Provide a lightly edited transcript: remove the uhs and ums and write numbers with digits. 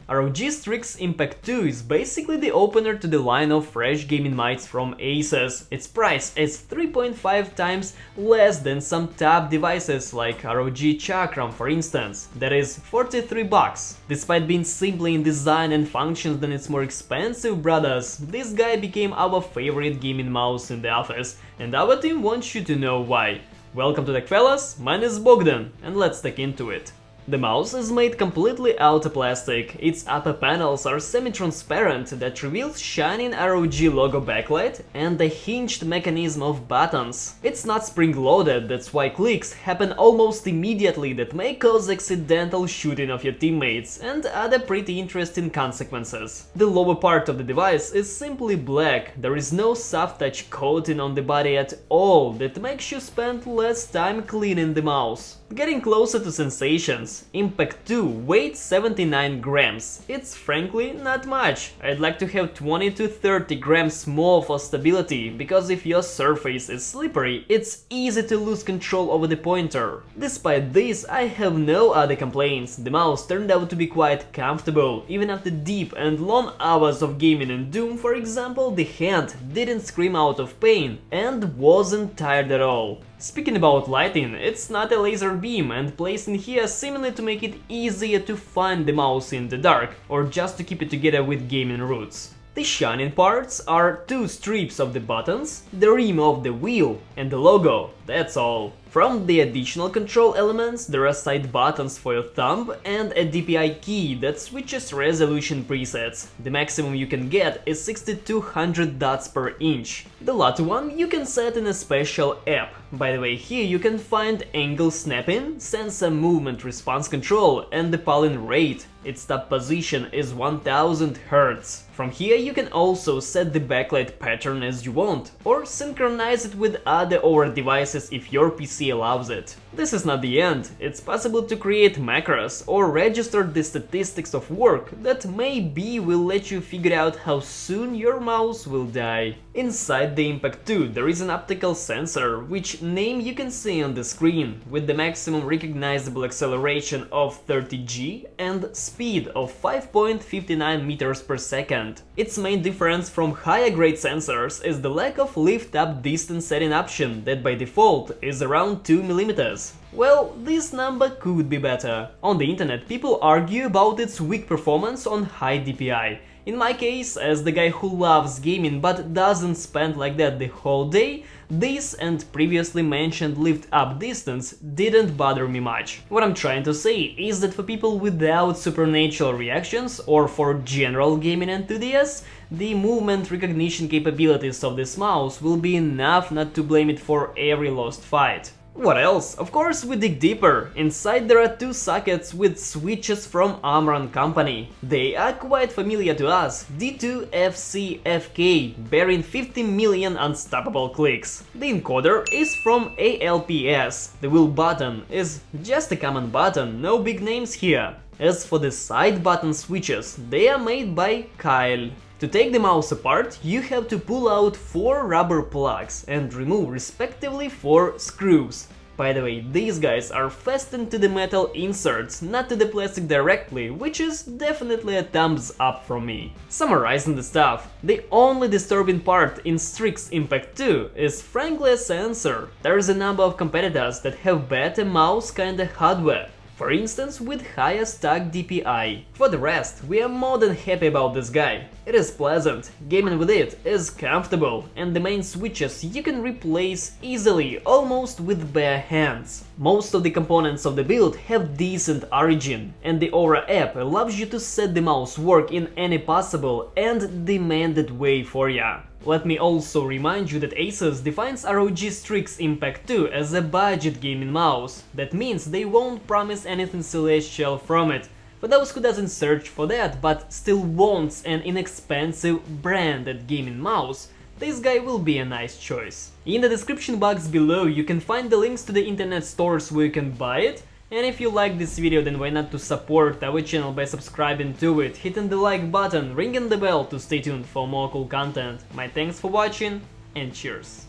ROG Strix Impact 2 is basically the opener to the line of fresh gaming mics from ASUS. Its price is 3.5 times less than some top devices like ROG Chakram, for instance, that is 43 bucks. Despite being simpler in design and functions than its more expensive brothers, this guy became our favorite gaming mouse in the office, and our team wants you to know why. Welcome to Tech Fellas, mine is Bogdan, and let's take into it. The mouse is made completely out of plastic, its upper panels are semi-transparent that reveals shining ROG logo backlight and the hinged mechanism of buttons. It's not spring-loaded, that's why clicks happen almost immediately that may cause accidental shooting of your teammates and other pretty interesting consequences. The lower part of the device is simply black, there is no soft touch coating on the body at all that makes you spend less time cleaning the mouse. Getting closer to sensations, Impact 2 weighs 79 grams. It's frankly not much. I'd like to have 20 to 30 grams more for stability, because if your surface is slippery, it's easy to lose control over the pointer. Despite this, I have no other complaints. The mouse turned out to be quite comfortable. Even after deep and long hours of gaming in Doom, for example, the hand didn't scream out of pain and wasn't tired at all. Speaking about lighting, it's not a laser beam and placed in here seemingly to make it easier to find the mouse in the dark, or just to keep it together with gaming roots. The shining parts are two strips of the buttons, the rim of the wheel, and the logo, that's all. From the additional control elements, there are side buttons for your thumb and a DPI key that switches resolution presets. The maximum you can get is 6200 dots per inch. The latter one you can set in a special app. By the way, here you can find angle snapping, sensor movement response control, and the polling rate. Its top position is 1000 Hz. From here you can also set the backlight pattern as you want, or synchronize it with other OR devices if your PC allows it. This is not the end, it's possible to create macros or register the statistics of work that maybe will let you figure out how soon your mouse will die. Inside the Impact 2 there is an optical sensor, which name you can see on the screen, with the maximum recognizable acceleration of 30G and speed of 5.59 meters per second. Its main difference from higher grade sensors is the lack of lift-up distance setting option that by default is around 2 mm. Well, this number could be better. On the internet people argue about its weak performance on high DPI. In my case, as the guy who loves gaming but doesn't spend like that the whole day, this and previously mentioned lift-up distance didn't bother me much. What I'm trying to say is that for people without supernatural reactions or for general gaming enthusiasts, the movement recognition capabilities of this mouse will be enough not to blame it for every lost fight. What else? Of course we dig deeper. Inside there are two sockets with switches from Armory company. They are quite familiar to us, D2FCFK, bearing 50 million unstoppable clicks. The encoder is from ALPS. The wheel button is just a common button, no big names here. As for the side button switches, they are made by Kyle. To take the mouse apart, you have to pull out 4 rubber plugs and remove respectively 4 screws. By the way, these guys are fastened to the metal inserts, not to the plastic directly, which is definitely a thumbs up from me. Summarizing the stuff, the only disturbing part in Strix Impact 2 is frankly a sensor. There is a number of competitors that have better mouse kinda hardware, for instance with higher stock DPI. For the rest, we are more than happy about this guy. It is pleasant, gaming with it is comfortable, and the main switches you can replace easily, almost with bare hands. Most of the components of the build have decent origin, and the Aura app allows you to set the mouse work in any possible and demanded way for ya. Let me also remind you that ASUS defines ROG Strix Impact 2 as a budget gaming mouse. That means they won't promise anything celestial from it. For those who doesn't search for that but still wants an inexpensive branded gaming mouse, this guy will be a nice choice. In the description box below you can find the links to the internet stores where you can buy it. And if you like this video, then why not to support our channel by subscribing to it, hitting the like button, ringing the bell to stay tuned for more cool content. My thanks for watching and cheers!